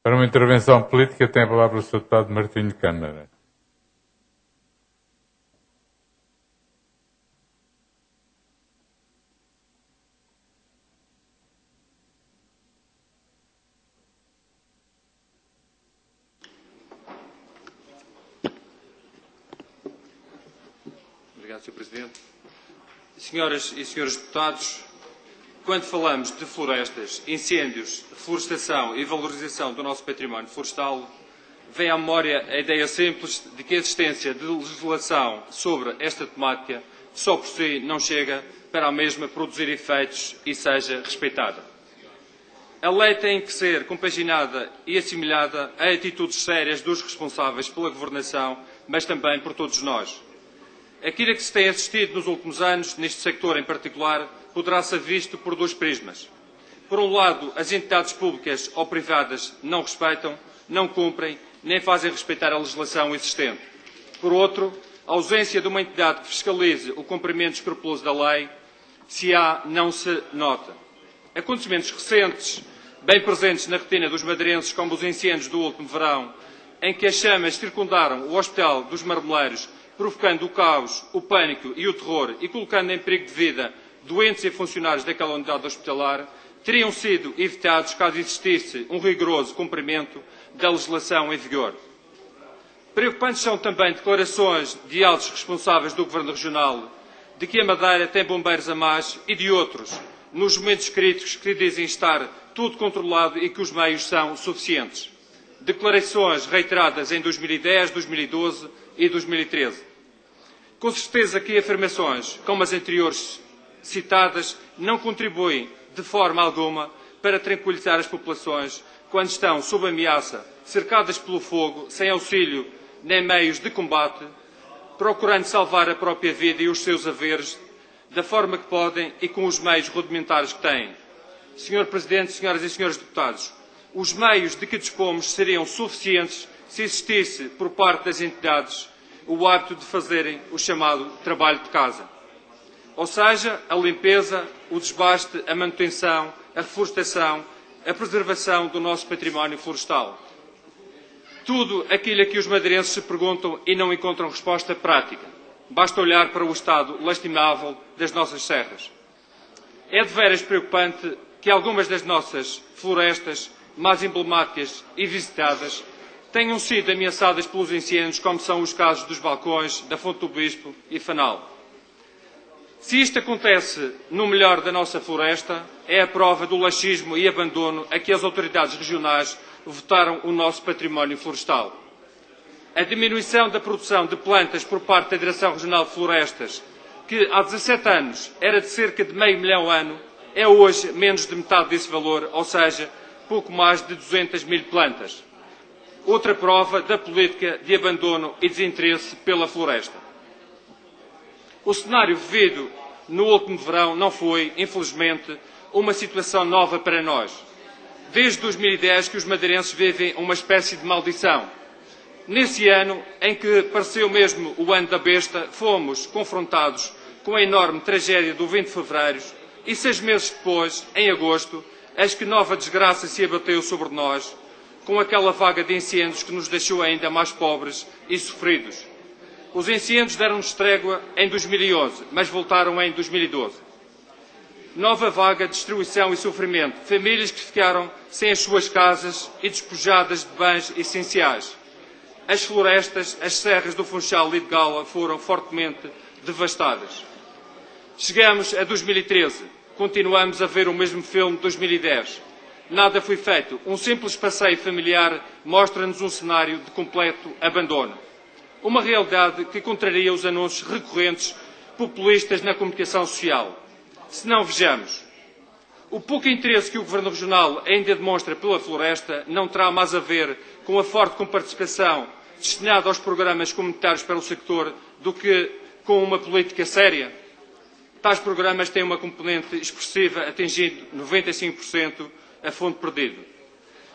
Para uma intervenção política tem a palavra o Sr. Deputado Martinho Câmara. Obrigado, Sr. Presidente. Senhoras e senhores deputados, quando falamos de florestas, incêndios, florestação e valorização do nosso património florestal, vem à memória a ideia simples de que a existência de legislação sobre esta temática só por si não chega para a mesma produzir efeitos e seja respeitada. A lei tem que ser compaginada e assimilada a atitudes sérias dos responsáveis pela governação, mas também por todos nós. Aquilo a que se tem assistido nos últimos anos, neste sector em particular, poderá ser visto por dois prismas. Por um lado, as entidades públicas ou privadas não respeitam, não cumprem, nem fazem respeitar a legislação existente. Por outro, a ausência de uma entidade que fiscalize o cumprimento escrupuloso da lei, se há, não se nota. Acontecimentos recentes, bem presentes na retina dos madeirenses, como os incêndios do último verão, em que as chamas circundaram o Hospital dos Marmeleiros, provocando o caos, o pânico e o terror e colocando em perigo de vida doentes e funcionários daquela unidade hospitalar, teriam sido evitados caso existisse um rigoroso cumprimento da legislação em vigor. Preocupantes são também declarações de altos responsáveis do Governo Regional de que a Madeira tem bombeiros a mais e de outros, nos momentos críticos, que dizem estar tudo controlado e que os meios são suficientes. Declarações reiteradas em 2010, 2012 e 2013. Com certeza que afirmações como as anteriores citadas não contribuem de forma alguma para tranquilizar as populações quando estão sob ameaça, cercadas pelo fogo, sem auxílio nem meios de combate, procurando salvar a própria vida e os seus haveres da forma que podem e com os meios rudimentares que têm. Sr. Presidente, senhoras e senhores deputados, os meios de que dispomos seriam suficientes se existisse por parte das entidades o hábito de fazerem o chamado trabalho de casa. Ou seja, a limpeza, o desbaste, a manutenção, a reflorestação, a preservação do nosso património florestal. Tudo aquilo a que os madeirenses se perguntam e não encontram resposta prática. Basta olhar para o estado lastimável das nossas serras. É de veras preocupante que algumas das nossas florestas mais emblemáticas e visitadas tenham sido ameaçadas pelos incêndios, como são os casos dos balcões, da Fonte do Bispo e Fanal. Se isto acontece no melhor da nossa floresta, é a prova do laxismo e abandono a que as autoridades regionais votaram o nosso património florestal. A diminuição da produção de plantas por parte da Direção Regional de Florestas, que há 17 anos era de cerca de meio milhão ano, é hoje menos de metade desse valor, ou seja, pouco mais de 200 mil plantas. Outra prova da política de abandono e desinteresse pela floresta. O cenário vivido no último verão não foi, infelizmente, uma situação nova para nós. Desde 2010 que os madeirenses vivem uma espécie de maldição. Nesse ano, em que pareceu mesmo o ano da besta, fomos confrontados com a enorme tragédia do 20 de fevereiro e 6 meses depois, em agosto, eis que nova desgraça se abateu sobre nós, com aquela vaga de incêndios que nos deixou ainda mais pobres e sofridos. Os incêndios deram-nos trégua em 2011, mas voltaram em 2012. Nova vaga de destruição e sofrimento, famílias que ficaram sem as suas casas e despojadas de bens essenciais. As florestas, as serras do Funchal e de Gala foram fortemente devastadas. Chegamos a 2013, continuamos a ver o mesmo filme de 2010. Nada foi feito. Um simples passeio familiar mostra-nos um cenário de completo abandono. Uma realidade que contraria os anúncios recorrentes populistas na comunicação social. Se não vejamos, o pouco interesse que o Governo Regional ainda demonstra pela floresta não terá mais a ver com a forte comparticipação destinada aos programas comunitários para o sector do que com uma política séria. Tais programas têm uma componente expressiva, atingindo 95% a fundo perdido.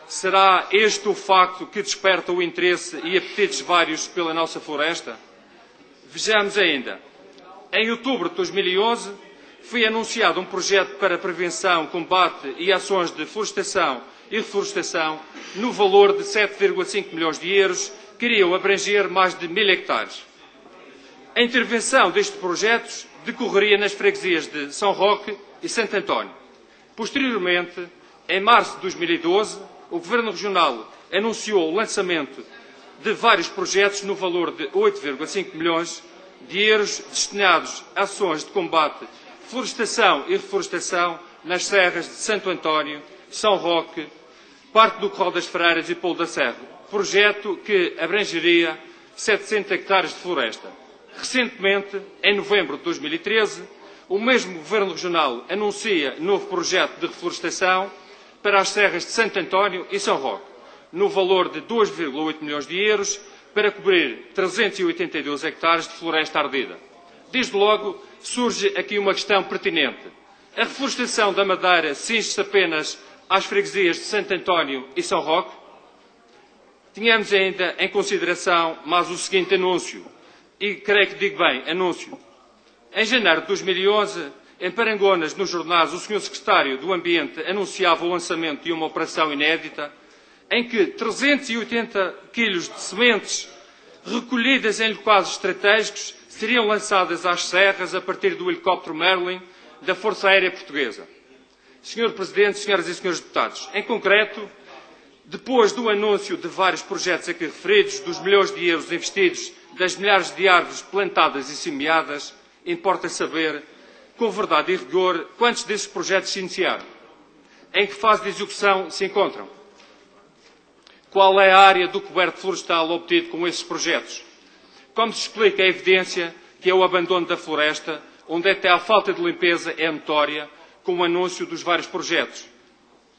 Será este o facto que desperta o interesse e apetites vários pela nossa floresta? Vejamos ainda. Em outubro de 2011, foi anunciado um projeto para prevenção, combate e ações de florestação e Reflorestação, no valor de 7,5 milhões de euros, que iriam abranger mais de 1000 hectares. A intervenção destes projetos decorreria nas freguesias de São Roque e Santo António. Posteriormente, em março de 2012, o Governo Regional anunciou o lançamento de vários projetos no valor de 8,5 milhões de euros destinados a ações de combate, florestação e reflorestação nas serras de Santo António, São Roque, parte do Corral das Freiras e Polo da Serra, projeto que abrangeria 700 hectares de floresta. Recentemente, em novembro de 2013, o mesmo Governo Regional anuncia novo projeto de reflorestação para as serras de Santo António e São Roque, no valor de 2,8 milhões de euros, para cobrir 382 hectares de floresta ardida. Desde logo, surge aqui uma questão pertinente. A reflorestação da Madeira cinge-se apenas às freguesias de Santo António e São Roque? Tínhamos ainda em consideração mais o seguinte anúncio, e creio que digo bem, anúncio. Em janeiro de 2011, em Parangonas, nos jornais, o Sr. Secretário do Ambiente anunciava o lançamento de uma operação inédita em que 380 quilos de sementes recolhidas em locais estratégicos seriam lançadas às serras a partir do helicóptero Merlin da Força Aérea Portuguesa. Sr. Presidente, Senhoras e Senhores Deputados, em concreto, depois do anúncio de vários projetos aqui referidos, dos milhões de euros investidos, das milhares de árvores plantadas e semeadas, importa saber, com verdade e rigor, quantos desses projetos se iniciaram? Em que fase de execução se encontram? Qual é a área do coberto florestal obtido com esses projetos? Como se explica a evidência que é o abandono da floresta, onde até a falta de limpeza é notória, com o anúncio dos vários projetos?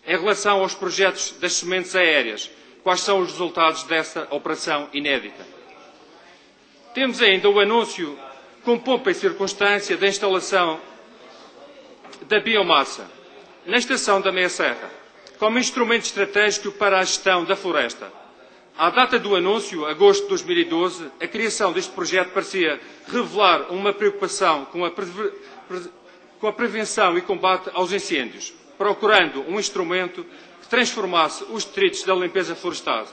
Em relação aos projetos das sementes aéreas, quais são os resultados dessa operação inédita? Temos ainda o anúncio, com pompa e circunstância, da instalação da biomassa na estação da Meia Serra, como instrumento estratégico para a gestão da floresta. À data do anúncio, agosto de 2012, a criação deste projeto parecia revelar uma preocupação com a prevenção e combate aos incêndios, procurando um instrumento que transformasse os detritos da limpeza florestal.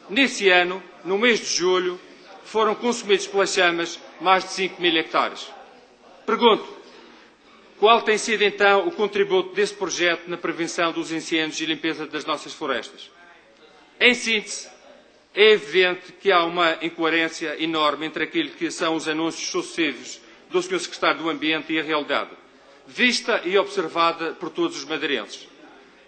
Nesse ano, no mês de julho, foram consumidos pelas chamas mais de 5.000 hectares. Pergunto, qual tem sido então o contributo desse projeto na prevenção dos incêndios e limpeza das nossas florestas? Em síntese, é evidente que há uma incoerência enorme entre aquilo que são os anúncios sucessivos do Sr. Secretário do Ambiente e a realidade, vista e observada por todos os madeirenses.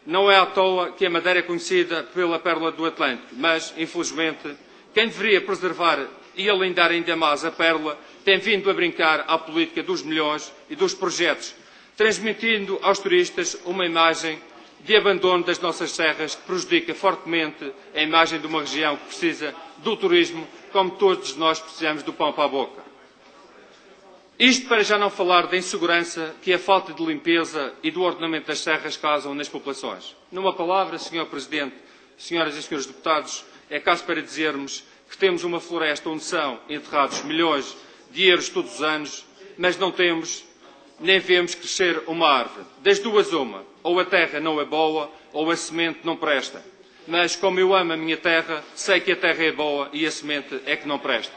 Não é à toa que a Madeira é conhecida pela pérola do Atlântico, mas, infelizmente, quem deveria preservar e alindar ainda mais a pérola tem vindo a brincar à política dos milhões e dos projetos, transmitindo aos turistas uma imagem de abandono das nossas serras que prejudica fortemente a imagem de uma região que precisa do turismo, como todos nós precisamos do pão para a boca. Isto para já não falar da insegurança que a falta de limpeza e do ordenamento das serras causam nas populações. Numa palavra, Sr. Presidente, Senhoras e Senhores Deputados, é caso para dizermos que temos uma floresta onde são enterrados milhões de euros todos os anos, mas não temos nem vemos crescer uma árvore. Das duas uma, ou a terra não é boa, ou a semente não presta. Mas como eu amo a minha terra, sei que a terra é boa e a semente é que não presta.